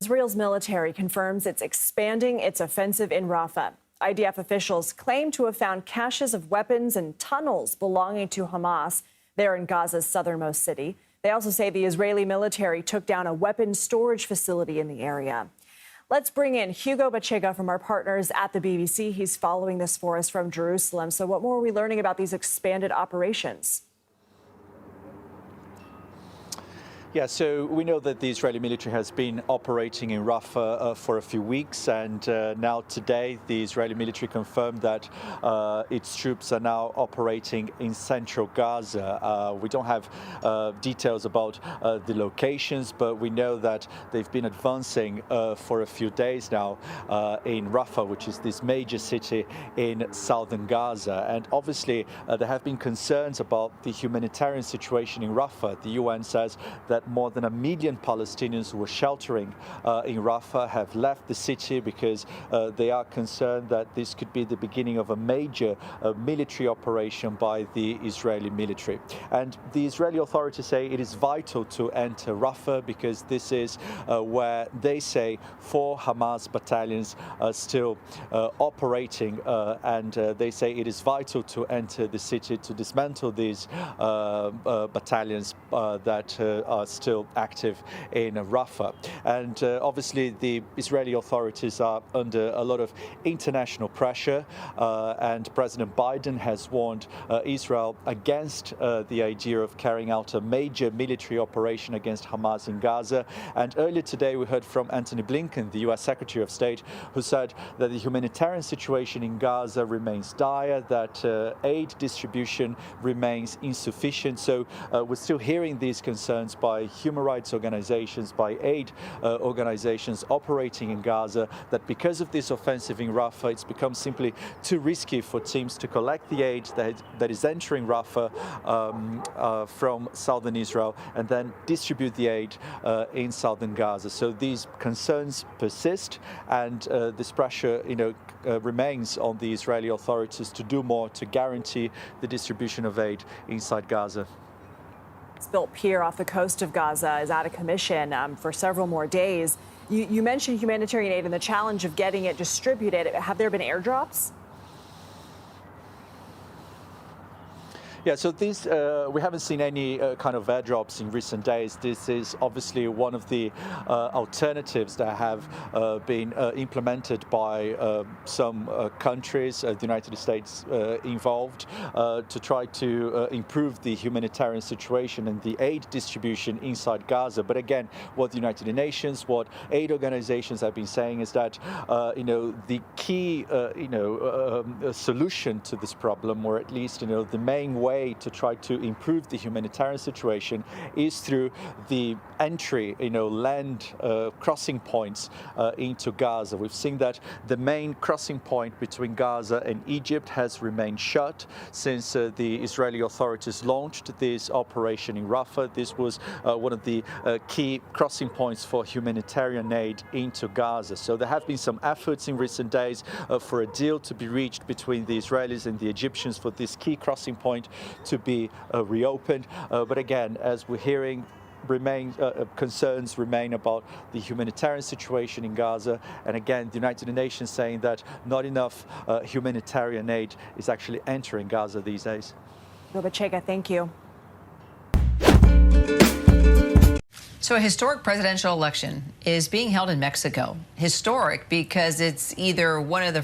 Israel's military confirms it's expanding its offensive in Rafah. IDF officials claim to have found caches of weapons and tunnels belonging to Hamas there in Gaza's southernmost city. They also say the Israeli military took down a weapons storage facility in the area. Let's bring in Hugo Bachega from our partners at the BBC. He's following this for us from Jerusalem. So what more are we learning about these expanded operations? Yeah, so we know that the Israeli military has been operating in Rafah for a few weeks, and now today the Israeli military confirmed that its troops are now operating in central Gaza. We don't have details about the locations, but we know that they've been advancing for a few days now in Rafah, which is this major city in southern Gaza. And obviously there have been concerns about the humanitarian situation in Rafah. The UN says that more than 1 million Palestinians who were sheltering in Rafah have left the city because they are concerned that this could be the beginning of a major military operation by the Israeli military. And the Israeli authorities say it is vital to enter Rafah because this is where they say 4 Hamas battalions are still operating, and they say it is vital to enter the city to dismantle these battalions that are still active in Rafah. And obviously the Israeli authorities are under a lot of international pressure, and President Biden has warned Israel against the idea of carrying out a major military operation against Hamas in Gaza. And earlier today we heard from Antony Blinken, the US Secretary of State, who said that the humanitarian situation in Gaza remains dire, that aid distribution remains insufficient. So we're still hearing these concerns by human rights organizations, by aid organizations operating in Gaza, that because of this offensive in Rafah, it's become simply too risky for teams to collect the aid that is entering Rafah from southern Israel and then distribute the aid in southern Gaza. So these concerns persist, and this pressure, remains on the Israeli authorities to do more to guarantee the distribution of aid inside Gaza. This built pier off the coast of Gaza is out of commission for several more days. You mentioned humanitarian aid and the challenge of getting it distributed. Have there been airdrops? Yeah, so these we haven't seen any kind of airdrops in recent days. This is obviously one of the alternatives that have been implemented by some countries, the United States involved, to try to improve the humanitarian situation and the aid distribution inside Gaza. But again, what the United Nations, what aid organizations have been saying is that the key solution to this problem, or at least the main way to try to improve the humanitarian situation, is through the entry, land crossing points into Gaza. We've seen that the main crossing point between Gaza and Egypt has remained shut since the Israeli authorities launched this operation in Rafah. This was one of the key crossing points for humanitarian aid into Gaza. So there have been some efforts in recent days for a deal to be reached between the Israelis and the Egyptians for this key crossing point to be reopened. But again, as we're hearing, concerns remain about the humanitarian situation in Gaza. And again, the United Nations saying that not enough humanitarian aid is actually entering Gaza these days. Bachega, thank you. So a historic presidential election is being held in Mexico. Historic because it's if either one of the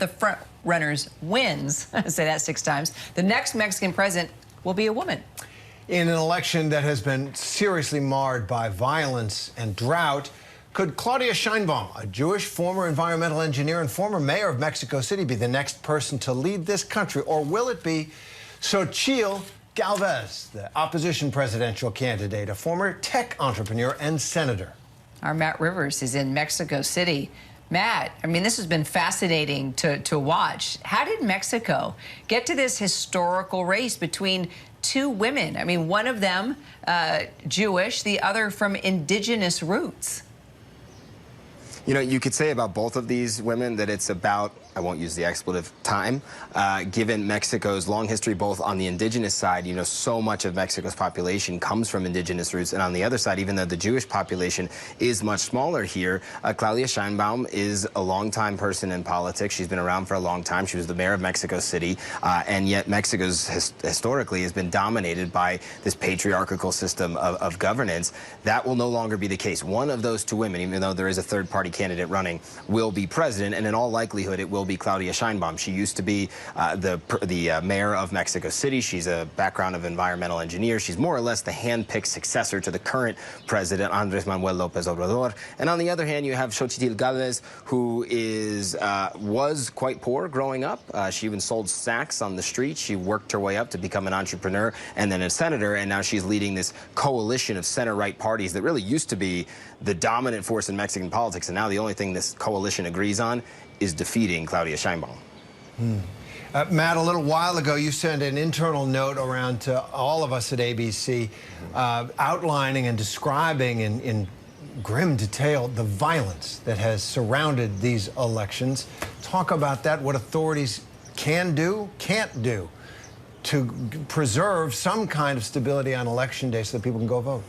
front runners wins, say that 6 times, the next Mexican president will be a woman. In an election that has been seriously marred by violence and drought, could Claudia Sheinbaum, a Jewish former environmental engineer and former mayor of Mexico City, be the next person to lead this country? Or will it be Xochitl Galvez, the opposition presidential candidate, a former tech entrepreneur and senator? Our Matt Rivers is in Mexico City. Matt, this has been fascinating to watch. How did Mexico get to this historical race between 2 women? One of them Jewish, the other from indigenous roots. You could say about both of these women that it's about I won't use the expletive, time, given Mexico's long history, both on the indigenous side, you know, so much of Mexico's population comes from indigenous roots, and on the other side, even though the Jewish population is much smaller here, Claudia Sheinbaum is a longtime person in politics. She's been around for a long time. She was the mayor of Mexico City, and yet Mexico's historically has been dominated by this patriarchal system of governance. That will no longer be the case. One of those two women, even though there is a third-party candidate running, will be president, and in all likelihood, it will be Claudia Sheinbaum. She used to be the mayor of Mexico City. She's a background of environmental engineer. She's more or less the hand-picked successor to the current president, Andrés Manuel López Obrador. And on the other hand, you have Xochitl Gálvez, who was quite poor growing up. She even sold snacks on the street. She worked her way up to become an entrepreneur and then a senator, and now she's leading this coalition of center-right parties that really used to be the dominant force in Mexican politics, and now the only thing this coalition agrees on is defeating Claudia Sheinbaum. Matt, a little while ago, you sent an internal note around to all of us at ABC outlining and describing in grim detail the violence that has surrounded these elections. Talk about that, what authorities can do, can't do to preserve some kind of stability on Election Day so that people can go vote.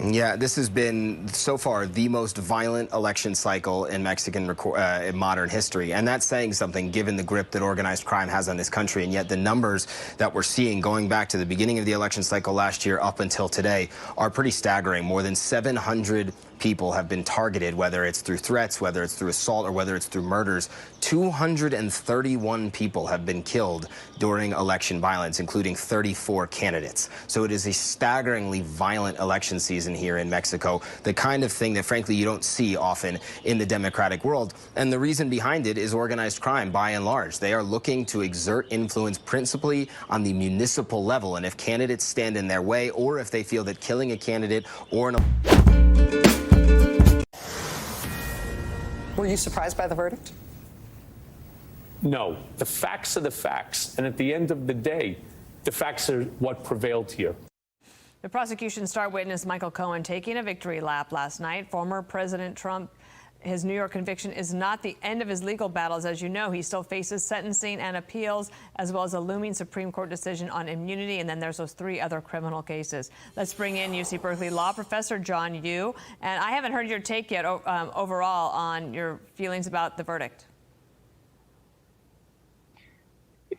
Yeah, this has been, so far, the most violent election cycle in Mexican in modern history. And that's saying something, given the grip that organized crime has on this country. And yet the numbers that we're seeing going back to the beginning of the election cycle last year up until today are pretty staggering. More than 700 people have been targeted, whether it's through threats, whether it's through assault, or whether it's through murders. 231 people have been killed during election violence, including 34 candidates. So it is a staggeringly violent election season here in Mexico, the kind of thing that, frankly, you don't see often in the democratic world. And the reason behind it is organized crime, by and large. They are looking to exert influence principally on the municipal level. And if candidates stand in their way, or if they feel that killing a candidate or Were you surprised by the verdict? No. The facts are the facts. And at the end of the day, the facts are what prevailed here. The prosecution's star witness, Michael Cohen, taking a victory lap last night. Former President Trump, his New York conviction is not the end of his legal battles. As you know, he still faces sentencing and appeals, as well as a looming Supreme Court decision on immunity. And then there's those 3 other criminal cases. Let's bring in UC Berkeley law professor John Yoo. And I haven't heard your take yet overall on your feelings about the verdict.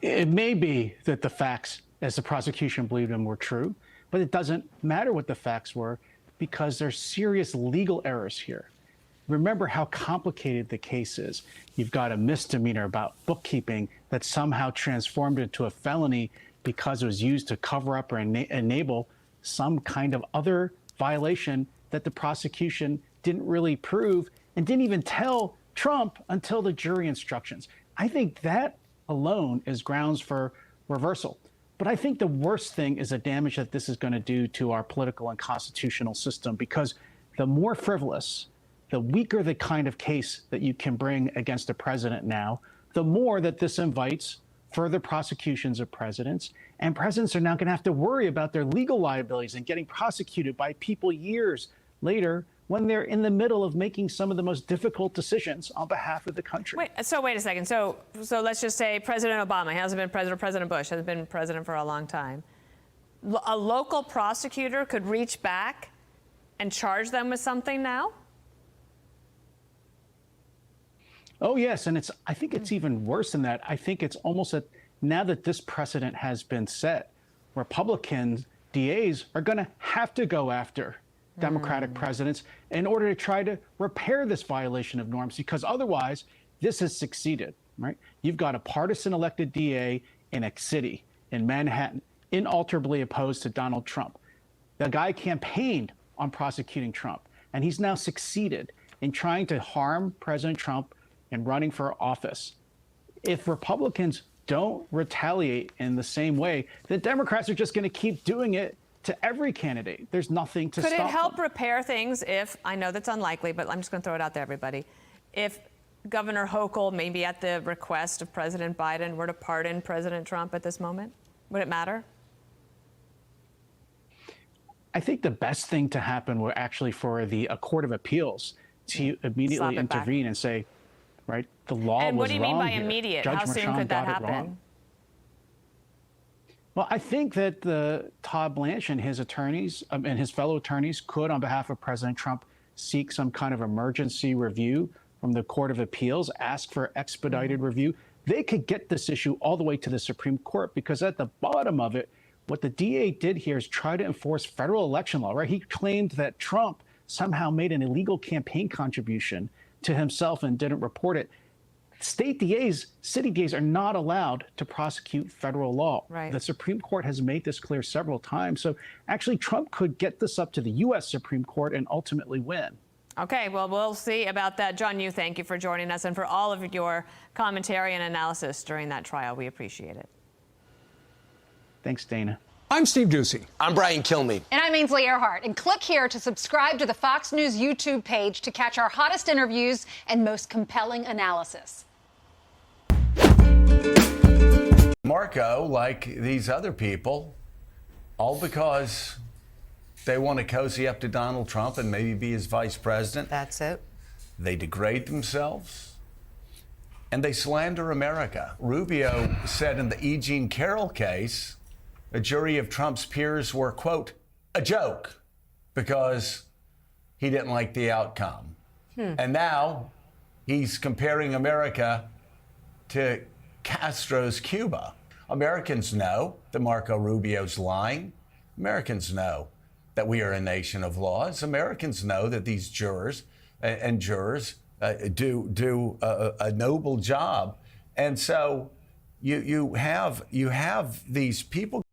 It may be that the facts, as the prosecution believed them, were true, but it doesn't matter what the facts were because there's serious legal errors here. Remember how complicated the case is. You've got a misdemeanor about bookkeeping that somehow transformed into a felony because it was used to cover up or enable some kind of other violation that the prosecution didn't really prove and didn't even tell Trump until the jury instructions. I think that alone is grounds for reversal. But I think the worst thing is the damage that this is going to do to our political and constitutional system, because the more frivolous, the weaker the kind of case that you can bring against a president now, the more that this invites further prosecutions of presidents. And presidents are now going to have to worry about their legal liabilities and getting prosecuted by people years later when they're in the middle of making some of the most difficult decisions on behalf of the country. Wait a second. So let's just say President Obama hasn't been president, President Bush hasn't been president for a long time. A local prosecutor could reach back and charge them with something now? Oh, yes. And I think it's even worse than that. I think it's almost that now that this precedent has been set, Republican DAs are going to have to go after Democratic presidents in order to try to repair this violation of norms, because otherwise this has succeeded, right? You've got a partisan elected DA in a city in Manhattan, inalterably opposed to Donald Trump. The guy campaigned on prosecuting Trump, and he's now succeeded in trying to harm President Trump and running for office. If Republicans don't retaliate in the same way, the Democrats are just going to keep doing it to every candidate. There's nothing to stop them. Could it help repair things if, I know that's unlikely, but I'm just going to throw it out there, everybody, if Governor Hochul, maybe at the request of President Biden, were to pardon President Trump at this moment? Would it matter? I think the best thing to happen were actually for a Court of Appeals to immediately intervene and say, right? The law And was what do you mean wrong by here. immediate? Judge How soon Merchan could that got it wrong. happen? Well, I think that Todd Blanche and his attorneys and his fellow attorneys could, on behalf of President Trump, seek some kind of emergency review from the Court of Appeals, ask for expedited review. They could get this issue all the way to the Supreme Court, because at the bottom of it, what the DA did here is try to enforce federal election law, right? He claimed that Trump somehow made an illegal campaign contribution to himself and didn't report it. State DAs, city DAs are not allowed to prosecute federal law. Right. The Supreme Court has made this clear several times. So actually, Trump could get this up to the U.S. Supreme Court and ultimately win. Okay, well, we'll see about that. John Yoo, thank you for joining us and for all of your commentary and analysis during that trial. We appreciate it. Thanks, Dana. I'm Steve Doocy. I'm Brian Kilmeade. And I'm Ainsley Earhart. And click here to subscribe to the Fox News YouTube page to catch our hottest interviews and most compelling analysis. Marco, like these other people, all because they want to cozy up to Donald Trump and maybe be his vice president. That's it. They degrade themselves and they slander America. Rubio said in the E. Jean Carroll case, a jury of Trump's peers were, quote, a joke because he didn't like the outcome. And now he's comparing America to Castro's Cuba. Americans know that Marco Rubio's lying. Americans know that we are a nation of laws. Americans know that these jurors and jurors do a noble job. And so you have these people